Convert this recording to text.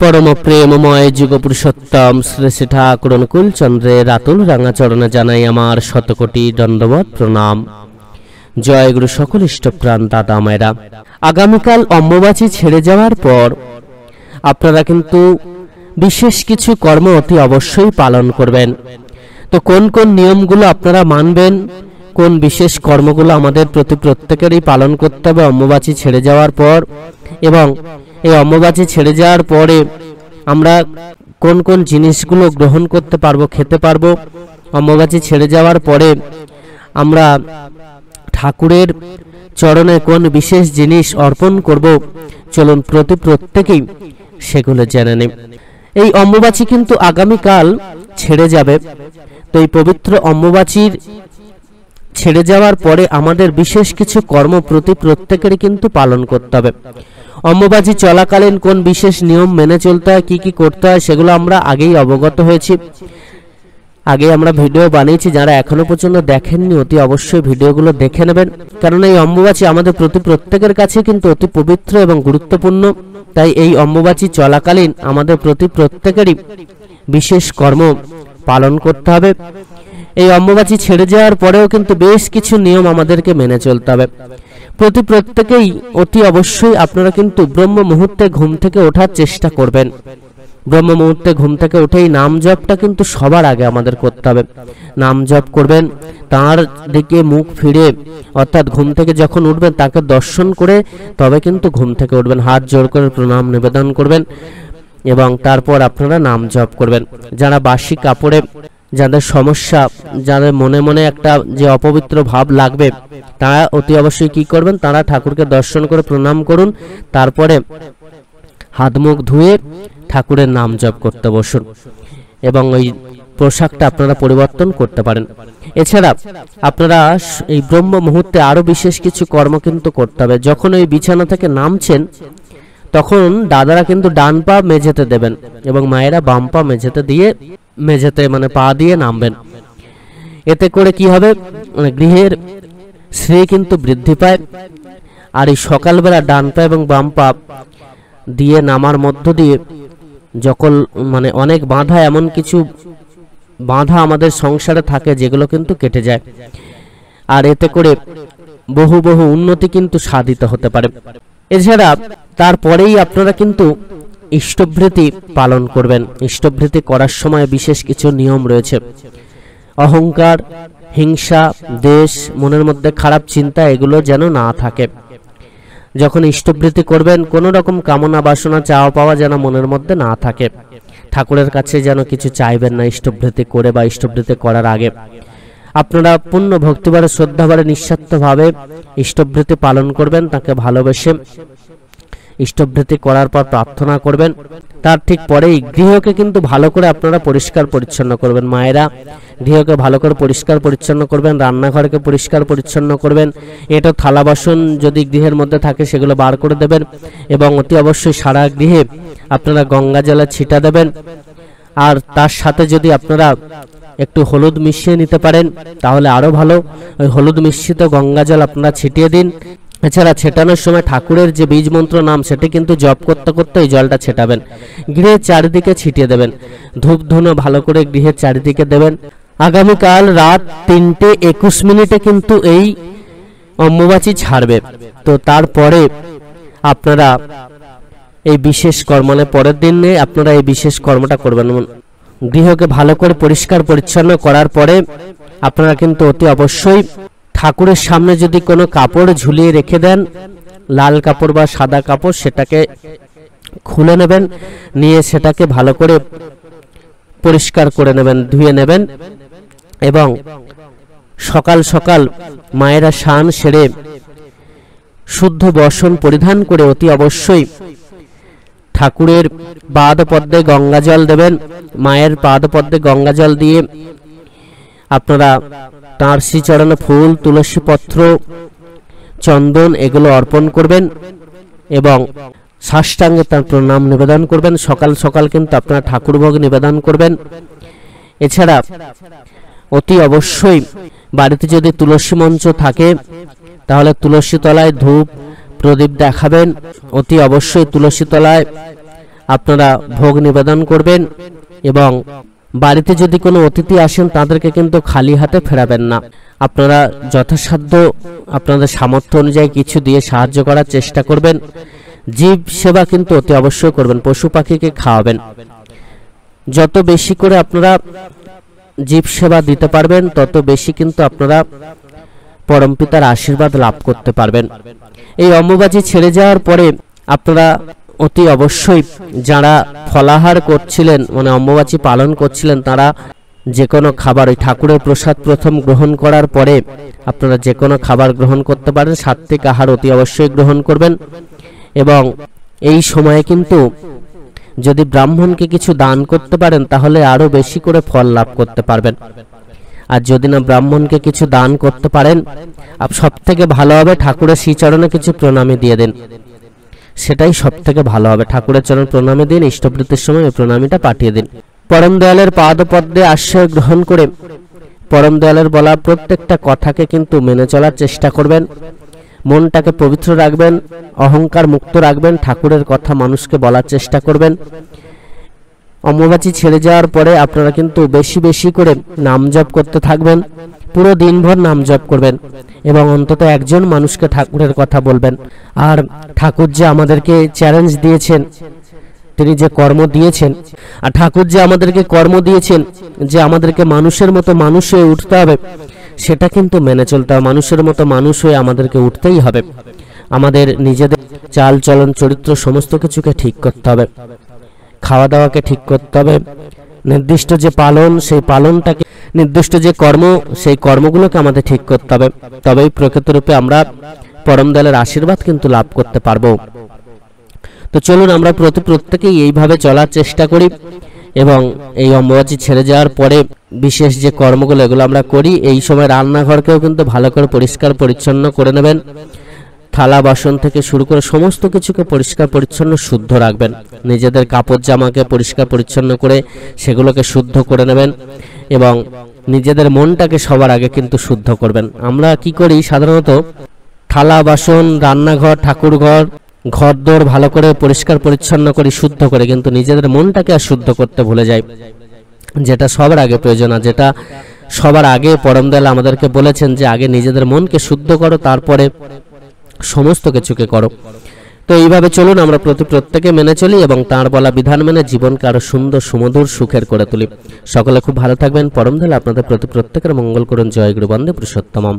परम प्रेममय जुग पुरुषोत्तम श्री श्री ठाकुर अनुकूल चंद्रेर रातुल रांगा चरणे जानाई आमार शतकोटी दंडवत प्रणाम। जय गुरु सकल इष्टप्राण दादा मायरा। आगामीकाल अम्बुबाची छेड़े जाওয়ার पर আপনারা কিন্তু বিশেষ কিছু কর্ম অতি অবশ্যই পালন করবেন। তো কোন কোন নিয়মগুলো আপনারা মানবেন, কোন বিশেষ কর্মগুলো আমাদের প্রত্যেকেরই পালন করতে হবে অম্বুবাচী ছেড়ে যাওয়ার পর, এবং এই অম্বুবাচী ছেড়ে যাওয়ার পরে আমরা কোন কোন জিনিসগুলো গ্রহণ করতে পারবো, খেতে পারবো, অম্বুবাচী ছেড়ে যাওয়ার পরে আমরা ঠাকুরের চরণে কোন বিশেষ জিনিস অর্পণ করব, চলুন প্রত্যেকেই সেগুলো জেনে নিই। এই অম্বুবাচী কিন্তু আগামীকাল ছেড়ে যাবে। তো এই পবিত্র অম্বুবাচীর ছেড়ে যাওয়ার পরে আমাদের বিশেষ কিছু কর্ম প্রত্যেকেরই কিন্তু পালন করতে হবে। অম্বুবাচী চলাকালীন কোন বিশেষ নিয়ম মেনে চলতে হয়, কি কি করতে হয়, সেগুলো আমরা আগেই অবগত হয়েছি, আগে আমরা ভিডিও বানিয়েছি। যারা এখনো পর্যন্ত দেখেননি অতি অবশ্যই ভিডিওগুলো দেখে নেবেন, কারণ এই অম্বুবাচী আমাদের প্রত্যেকের কাছে কিন্তু অতি পবিত্র এবং গুরুত্বপূর্ণ। তাই এই অম্বুবাচী চলাকালীন আমাদের প্রত্যেকেরই বিশেষ কর্ম পালন করতে হবে। এই অম্বুবাচী ছেড়ে যাওয়ার পরেও কিন্তু বেশ কিছু নিয়ম আমাদেরকে মেনে চলতে হবে। প্রত্যেকেই অতি অবশ্যই আপনারা কিন্তু ব্রহ্ম মুহূর্তে ঘুম থেকে ওঠার চেষ্টা করবেন। ব্রহ্ম মুহূর্তে ঘুম থেকে উঠেই নাম জপটা কিন্তু সবার আগে আমাদের করতে হবে। নাম জপ করবেন, তার দিকে মুখ ফিরে, অর্থাৎ ঘুম থেকে যখন উঠবেন তাকে দর্শন করে তবে কিন্তু ঘুম থেকে উঠবেন। হাত জোড় করে প্রণাম নিবেদন করবেন এবং তারপর আপনারা নাম জপ করবেন। যারা বাসি কাপড়ে, যাদের সমস্যা, যাদের মনে মনে একটা যে অপবিত্র ভাব লাগবে, তারা অতি অবশ্যই কি করবেন, তারা ঠাকুরকে দর্শন করে প্রণাম করুন, তারপরে হাত মুখ ধুয়ে ঠাকুরের নাম জপ করতে বসুন এবং ওই পোশাকটা আপনারা পরিবর্তন করতে পারেন। এছাড়া আপনারা এই ব্রহ্ম মুহূর্তে আরো বিশেষ কিছু কর্ম কিন্তু করতে হবে। যখন ওই বিছানা থেকে নামছেন তখন দাদারা কিন্তু ডান পা মেঝেতে দেবেন এবং মায়েরা বাম পা মেঝেতে দিয়ে, মেঝেতে মানে পা দিয়ে নামবেন। এতে করে কি হবে, গৃহের শ্রী কিন্তু বৃদ্ধি পায়। আর এই সকালবেলা ডান পা এবং বাম পা দিয়ে নামার মধ্য দিয়ে যখন মানে অনেক বাধা, এমন কিছু বাধা আমাদের সংসারে থাকে যেগুলো কিন্তু কেটে যায়, আর এতে করে বহু উন্নতি কিন্তু সাধিত হতে পারে। এছাড়া তারপরেই আপনারা কিন্তু ইষ্টভৃতি পালন করবেন। ইষ্টভৃতি করার সময় বিশেষ কিছু নিয়ম রয়েছে। অহংকার, হিংসা, দ্বেষ, মনের মধ্যে খারাপ চিন্তা, এগুলো যেন না থাকে। যখন ইষ্টভৃতি করবেন কোনো রকম কামনা বাসনা চাওয়া পাওয়া যেন মনের মধ্যে না থাকে। ঠাকুরের কাছে যেন কিছু চাইবেন না ইষ্টভৃতি করে বা ইষ্টভৃতি করার আগে। আপনারা পূর্ণ ভক্তিবারে, শ্রদ্ধাবারে, নিঃস্বার্থভাবে ইষ্টভৃতি পালন করবেন। তাকে ভালোবেসে ইষ্টভৃতি করার পর প্রার্থনা করবেন। তার ঠিক পরেই গৃহকে কিন্তু ভালো করে আপনারা পরিষ্কার পরিচ্ছন্ন করবেন। মায়েরা গৃহকে ভালো করে পরিষ্কার পরিচ্ছন্ন করবেন, রান্নাঘরকে পরিষ্কার পরিচ্ছন্ন করবেন। এটা থালা বাসন যদি গৃহের মধ্যে থাকে সেগুলো বার করে দেবেন এবং অতি অবশ্যই সারা গৃহে আপনারা গঙ্গা জলে ছিটা দেবেন। আর তার সাথে যদি আপনারা একটু হলুদ মিশিয়ে নিতে পারেন তাহলে আরো ভালো। ওই হলুদ মিশ্রিত গঙ্গা জল আপনারা ছিটিয়ে দিন। এছাড়া ছেটানোর সময় ঠাকুরের যে বীজ মন্ত্র নাম সেটি কিন্তু জপ করতে করতে এই জলটা ছেটাবেন, গৃহের চারিদিকে ছিটিয়ে দেবেন। ধূপ ধুনো ভালো করে গৃহের চারিদিকে দেবেন। আগামীকাল রাত 3:21 কিন্তু এই অম্বুবাচী ছাড়বে। তো তারপরে আপনারা এই বিশেষ কর্ম, মানে পরের দিনে আপনারা এই বিশেষ কর্মটা করবেন। গৃহকে ভালো করে পরিষ্কার পরিচ্ছন্ন করার পরে আপনারা কিন্তু অতি অবশ্যই ঠাকুরের সামনে যদি কোনো কাপড় ঝুলিয়ে রেখে দেন, লাল কাপড় বা সাদা কাপড়, সেটাকে খুলে নেবেন, নিয়ে সেটাকে ভালো করে পরিষ্কার করে নেবেন, ধুয়ে নেবেন এবং সকাল সকাল মায়েরা স্নান সেরে শুদ্ধ বসন পরিধান করে অতি অবশ্যই ঠাকুরের পাদপদ্মে গঙ্গা জল দেবেন। মায়ের পাদপদ্মে গঙ্গা জল দিয়ে আপনারা তাঁর শ্রীচরণে ফুল, তুলসী পত্র, চন্দন এগুলো অর্পণ করবেন এবং সাষ্টাঙ্গে তার প্রণাম নিবেদন করবেন। সকাল সকাল কিন্তু আপনারা ঠাকুর ভোগ নিবেদন করবেন। এছাড়া অতি অবশ্যই বাড়িতে যদি তুলসী মঞ্চ থাকে তাহলে তুলসী তলায় ধূপ প্রদীপ দেখাবেন। অতি অবশ্যই তুলসী তলায় আপনারা ভোগ নিবেদন করবেন এবং বাড়িতে যদি কোনো অতিথি আসেন তাদেরকে কিন্তু খালি হাতে ফেরাবেন না। আপনারা যথাসাধ্য আপনাদের সামর্থ্য অনুযায়ী কিছু দিয়ে সাহায্য করার চেষ্টা করবেন। জীব সেবা কিন্তু অতি অবশ্যই করবেন, পশু পাখিকে খাওয়াবেন। যত বেশি করে আপনারা জীব সেবা দিতে পারবেন তত বেশি কিন্তু আপনারা পরমপিতার আশীর্বাদ লাভ করতে পারবেন। এই অম্বুবাচী ছেড়ে যাওয়ার পরে আপনারা অতি অবশ্যই যারা ফলাহার করছিলেন মানে অম্বুবাচী পালন করছিলেন তারা যে কোনো খাবার ওই ঠাকুরের প্রসাদ প্রথম গ্রহণ করার পরে আপনারা যে কোনো খাবার গ্রহণ করতে পারেন। সাত্বিক আহার অতি অবশ্যই গ্রহণ করবেন এবং এই সময়ে কিন্তু যদি ব্রাহ্মণকে কিছু দান করতে পারেন তাহলে আরো বেশি করে ফল লাভ করতে পারবেন। আর যদি না ব্রাহ্মণকে কিছু দান করতে পারেন সব থেকে ভালো হবে ঠাকুরের শ্রীচরণে কিছু প্রণামী দিয়ে দেন, সেটাই সব থেকে ভালো হবে। ঠাকুরের চরণ প্রণামী দিন, ইষ্টবৃত্তির সময় এই প্রণামীটা পাঠিয়ে দিন। পরম দয়ালের পাদপদ্মে আশ্রয় গ্রহণ করে পরম দয়ালের বলা প্রত্যেকটা কথাকে কিন্তু মেনে চলার চেষ্টা করবেন। মনটাকে পবিত্র রাখবেন, অহংকার মুক্ত রাখবেন, ঠাকুরের কথা মানুষকে বলার চেষ্টা করবেন। অম্বুবাচী ছেড়ে যাওয়ার পরে আপনারা কিন্তু বেশি বেশি করে নাম জপ করতে থাকবেন, পুরো দিনভর নাম জপ করবেন এবং অন্তত একজন মানুষকে ঠাকুরের কথা বলবেন। আর ঠাকুর যে আমাদেরকে চ্যালেঞ্জ দিয়েছেন, তিনি যে কর্ম দিয়েছেন, আর ঠাকুর যে আমাদেরকে কর্ম দিয়েছেন যে আমাদেরকে মানুষের মতো মানুষ হয়ে উঠতে হবে, সেটা কিন্তু মেনে চলতে হবে। মানুষের মতো মানুষ হয়ে আমাদেরকে উঠতেই হবে। আমাদের নিজেদের চাল চলন চরিত্র সমস্ত কিছুকে ঠিক করতে হবে, খাওয়া দাওয়াকে ঠিক করতে হবে, নির্দিষ্ট যে পালন সেই পালনটাকে, নির্দিষ্ট যে কর্ম সেই কর্মগুলোকে আমাদের ঠিক করতে হবে। তবেই প্রকৃতরূপে আমরা পরম দয়ালের আশীর্বাদ কিন্তু লাভ করতে পারবো। তো চলুন আমরা প্রত্যেকেই এইভাবে চলার চেষ্টা করি এবং এই অম্বুবাচী ছেড়ে যাওয়ার পরে বিশেষ যে কর্মগুলো এগুলো আমরা করি। এই সময় রান্নাঘরকেও কিন্তু ভালো করে পরিষ্কার পরিচ্ছন্ন করে নেবেন। থালা বাসন থেকে শুরু করে সমস্ত কিছুকে পরিষ্কার পরিচ্ছন্ন শুদ্ধ রাখবেন। নিজেদের কাপড় জামাকে পরিষ্কার পরিচ্ছন্ন করে সেগুলোকে শুদ্ধ করে নেবেন এবং নিজেদের মনটাকে সবার আগে কিন্তু শুদ্ধ করবেন। আমরা কি করি সাধারণত থালা বাসন, রান্নাঘর, ঠাকুরঘর, ঘরদোর ভালো করে পরিষ্কার পরিচ্ছন্ন করে শুদ্ধ করে কিন্তু নিজেদের মনটাকে আর শুদ্ধ করতে ভুলে যাই, যেটা সবার আগে প্রয়োজন। আর যেটা সবার আগে পরম দয়াল আমাদেরকে বলেছেন যে আগে নিজেদের মনকে শুদ্ধ করো, তারপরে সমস্ত কিছুকে করো। তো এইভাবে চলুন আমরা প্রত্যেকে মেনে চলি এবং তার বলা বিধান মেনে জীবনকে আরো সুন্দর সুমধুর সুখের করে তুলি। সকলে খুব ভালো থাকবেন। পরম দয়াল আপনাদের প্রত্যেকের মঙ্গল করুন। জয় গুরু বন্দে পুরুষোত্তমম।